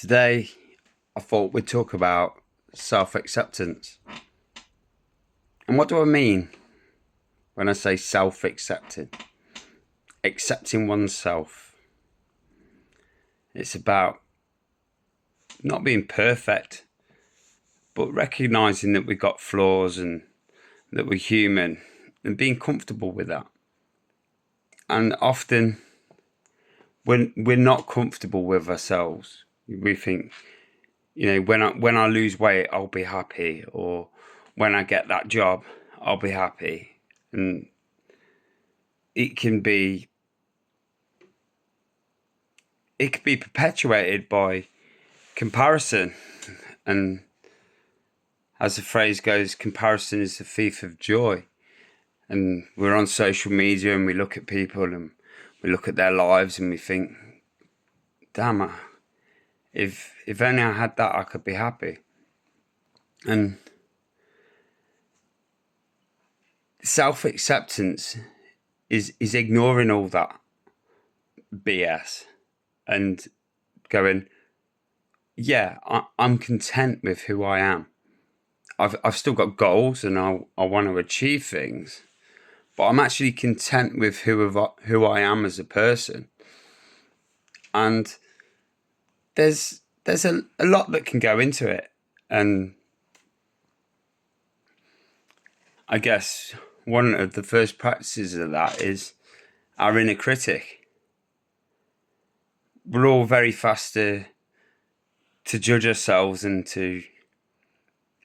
Today, I thought we'd talk about self-acceptance. And what do I mean when I say self-accepting? Accepting oneself. It's about not being perfect, but recognizing that we've got flaws and that we're human and being comfortable with that. And often, when we're not comfortable with ourselves, we think, when I lose weight, I'll be happy, or when I get that job, I'll be happy. And it can be perpetuated by comparison. And as the phrase goes, comparison is the thief of joy. And we're on social media and we look at people and we look at their lives and we think, damn, if only I had that, I could be happy. And self-acceptance is ignoring all that BS and going, yeah, I'm content with who I am. I've still got goals and I want to achieve things, but I'm actually content with who I am as a person. And there's a lot that can go into it. And I guess one of the first practices of that is our inner critic. We're all very fast to judge ourselves and to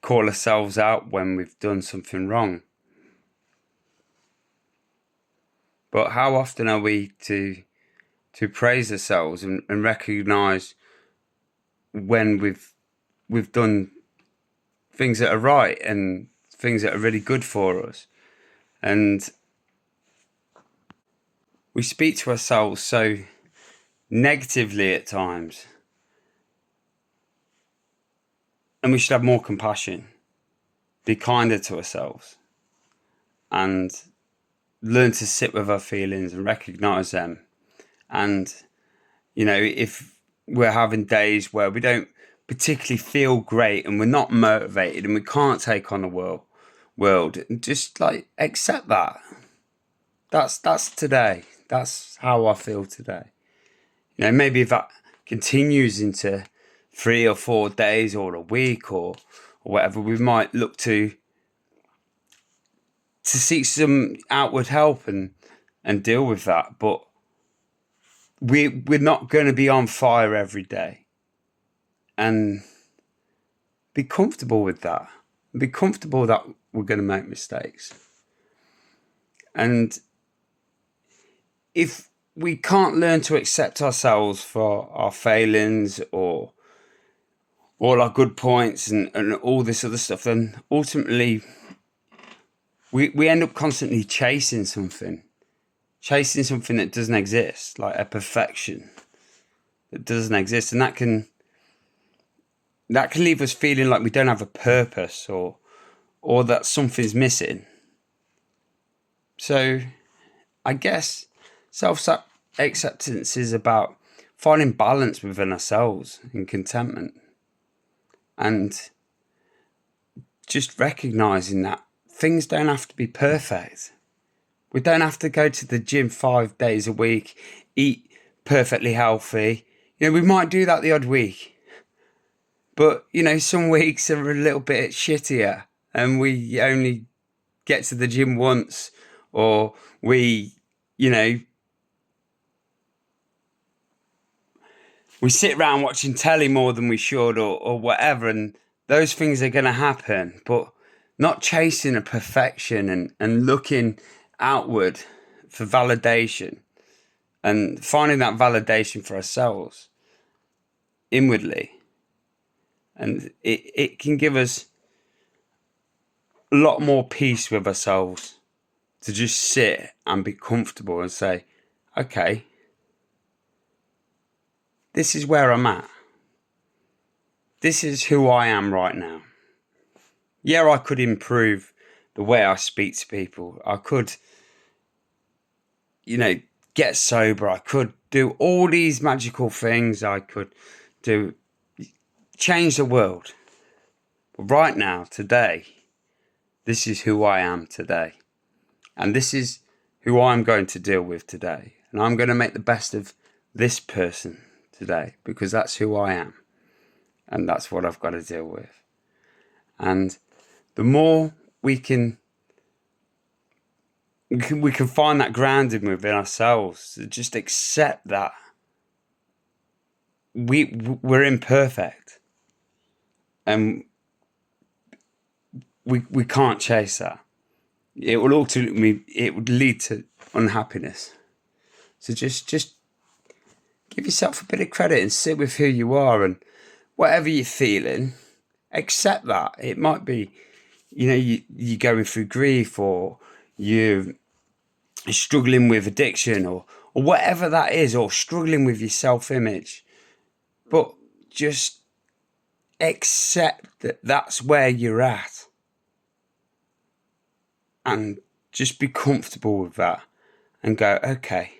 call ourselves out when we've done something wrong. But how often are we to praise ourselves and recognise when we've done things that are right and things that are really good for us? And we speak to ourselves so negatively at times, and we should have more compassion, be kinder to ourselves, and learn to sit with our feelings and recognise them. And if we're having days where we don't particularly feel great and we're not motivated and we can't take on the world, and just accept that. That's today. That's how I feel today. Maybe if that continues into 3 or 4 days or a week or whatever, we might look to seek some outward help and deal with that. But we're not going to be on fire every day. And be comfortable with that. Be comfortable that we're going to make mistakes. And if we can't learn to accept ourselves for our failings or all our good points and all this other stuff, then ultimately we end up constantly chasing something that doesn't exist, like a perfection that doesn't exist. And that can leave us feeling like we don't have a purpose or that something's missing. So I guess self-acceptance is about finding balance within ourselves and contentment, and just recognizing that things don't have to be perfect. We don't have to go to the gym 5 days a week, eat perfectly healthy. We might do that the odd week, but some weeks are a little bit shittier and we only get to the gym once, or we sit around watching telly more than we should, or whatever, and those things are going to happen. But not chasing a perfection and looking outward for validation and finding that validation for ourselves inwardly. And it can give us a lot more peace with ourselves to just sit and be comfortable and say, okay, this is where I'm at. This is who I am right now. Yeah, I could improve the way I speak to people. I could, get sober. I could do all these magical things. I could do change the world. But right now, today, this is who I am today. And this is who I'm going to deal with today. And I'm going to make the best of this person today because that's who I am. And that's what I've got to deal with. And the more we can find that grounding within ourselves, to just accept that we're imperfect and we can't chase that. It would lead to unhappiness. So just give yourself a bit of credit and sit with who you are, and whatever you're feeling, accept that. It might be, you're going through grief, or you're struggling with addiction, or whatever that is, or struggling with your self-image. But just accept that that's where you're at. And just be comfortable with that and go, okay,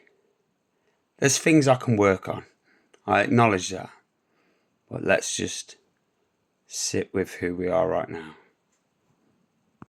there's things I can work on. I acknowledge that. But let's just sit with who we are right now.